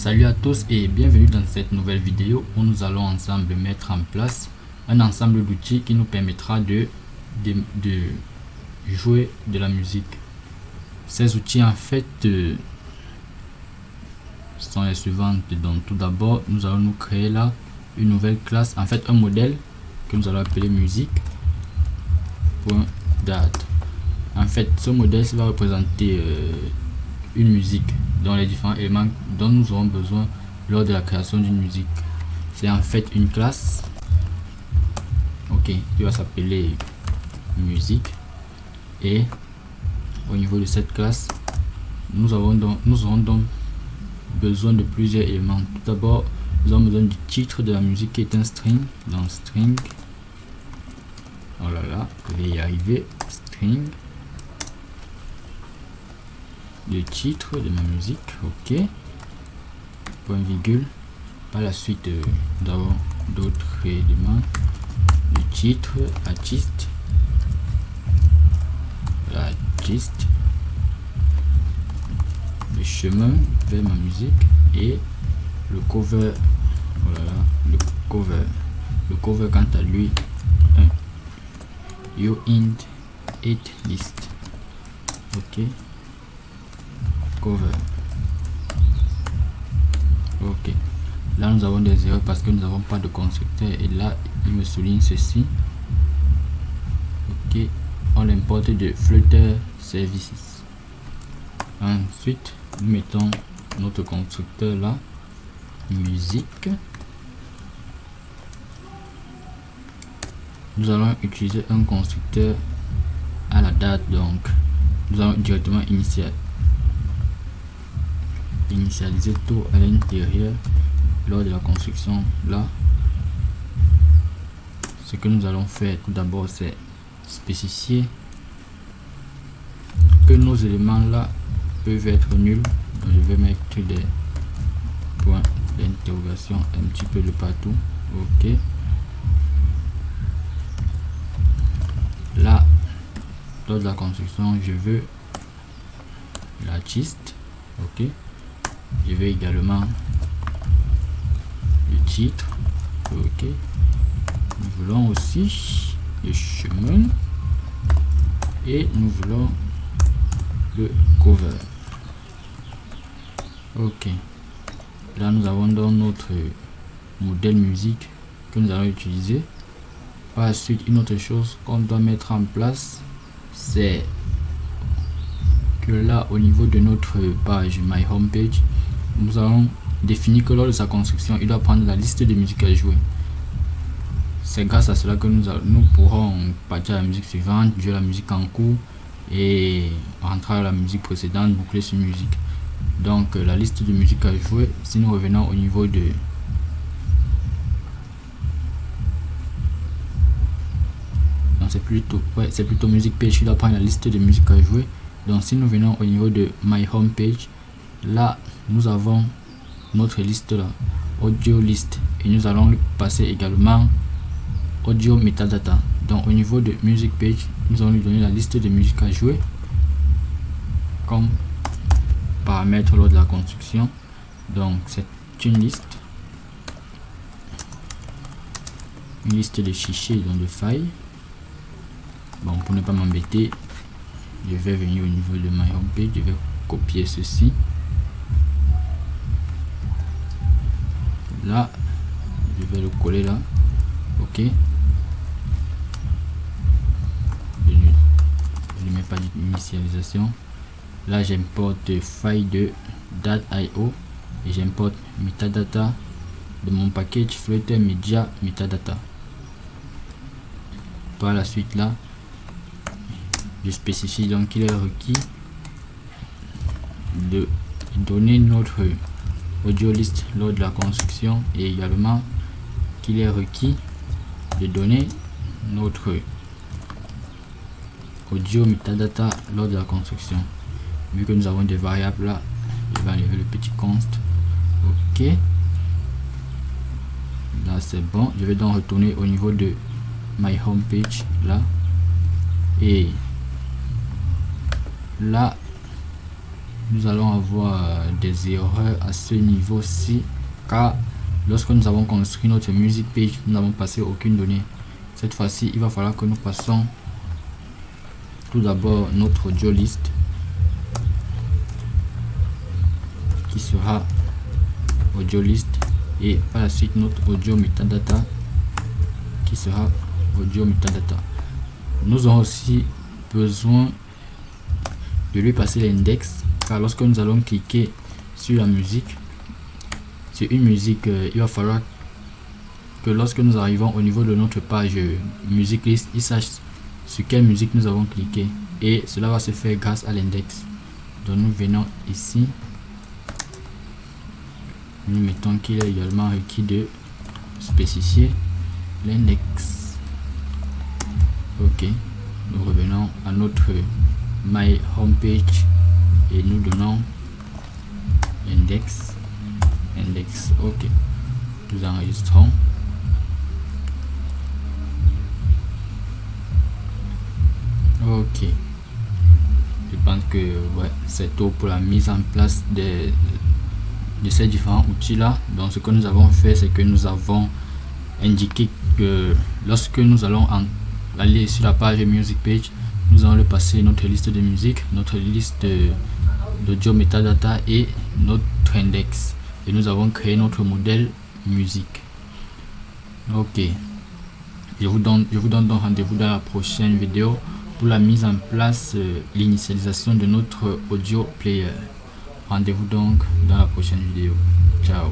Salut à tous et bienvenue dans cette nouvelle vidéo où nous allons ensemble mettre en place un ensemble d'outils qui nous permettra de jouer de la musique. Ces outils en fait sont les suivantes. Donc tout d'abord nous allons nous créer là une nouvelle classe, en fait un modèle que nous allons appeler musique.date. En fait ce modèle va représenter une musique dans les différents éléments dont nous aurons besoin lors de la création d'une musique. C'est en fait une classe qui va s'appeler musique, et au niveau de cette classe nous aurons donc besoin de plusieurs éléments. Tout d'abord nous avons besoin du titre de la musique qui est un string. Donc string, oh là là, je vais y arriver, string, le titre de ma musique, ok, point virgule. Par la suite nous avons d'autres éléments, le titre, artiste, le chemin vers ma musique et le cover. Voilà, le cover quant à lui, you int it list, ok, cover. Ok, là nous avons des erreurs parce que nous n'avons pas de constructeur, et là il me souligne ceci. Ok, on l'importe de Flutter Services. Ensuite nous mettons notre constructeur là, musique. Nous allons utiliser un constructeur à la date, donc nous allons directement initialiser tout à l'intérieur. Lors de la construction là, ce que nous allons faire tout d'abord, c'est spécifier que nos éléments là peuvent être nuls. Donc je vais mettre des points d'interrogation un petit peu de partout. Ok, là lors de la construction je veux l'artiste, ok, je vais également le titre, ok, nous voulons aussi le chemin et nous voulons le cover. Ok, là nous avons dans notre modèle musique que nous allons utiliser. Par la suite, une autre chose qu'on doit mettre en place, c'est que là au niveau de notre page My Homepage, nous allons définir que lors de sa construction il doit prendre la liste de musique à jouer. C'est grâce à cela que nous pourrons partir à la musique suivante, jouer la musique en cours et rentrer à la musique précédente, boucler sur musique. Donc la liste de musique à jouer, si nous revenons au niveau de c'est plutôt musique page qui doit prendre la liste de musique à jouer. Donc si nous venons au niveau de My Homepage, là nous avons notre liste là, audio list, et nous allons lui passer également audio metadata. Donc au niveau de music page, nous allons lui donner la liste de musique à jouer comme paramètre lors de la construction. Donc c'est une liste de fichiers, donc de failles. Bon, pour ne pas m'embêter, je vais venir au niveau de My Homepage, je vais copier ceci. Là, je vais le coller là. Ok. Je ne mets pas d'initialisation. Là, j'importe file de date.io et j'importe metadata de mon package Flutter Media Metadata. Par la suite, là, je spécifie donc qu'il est requis de donner notre audio list lors de la construction, et également qu'il est requis de donner notre audio metadata lors de la construction. Vu que nous avons des variables là, je vais enlever le petit const. Ok, là c'est bon. Je vais donc retourner au niveau de My Homepage là, et là nous allons avoir des erreurs à ce niveau-ci, car lorsque nous avons construit notre music page, nous n'avons passé aucune donnée. Cette fois-ci, il va falloir que nous passons tout d'abord notre audio list, qui sera audio list, et par la suite notre audio metadata, qui sera audio metadata. Nous aurons aussi besoin de lui passer l'index, car lorsque nous allons cliquer sur la musique, sur une musique, il va falloir que lorsque nous arrivons au niveau de notre page music list, il sache sur quelle musique nous avons cliqué, et cela va se faire grâce à l'index. Donc nous venons ici, nous mettons qu'il est également requis de spécifier l'index. Ok, nous revenons à notre my homepage et nous donnons index. Ok, nous enregistrons. Ok, je pense que ouais, c'est tout pour la mise en place de ces différents outils là. Donc ce que nous avons fait, c'est que nous avons indiqué que lorsque nous allons aller sur la page music page, nous allons le passer notre liste de musique, notre liste d'audio metadata et notre index, et nous avons créé notre modèle musique. Ok, je vous donne donc rendez-vous dans la prochaine vidéo pour la mise en place, l'initialisation de notre audio player. Rendez-vous donc dans la prochaine vidéo. Ciao.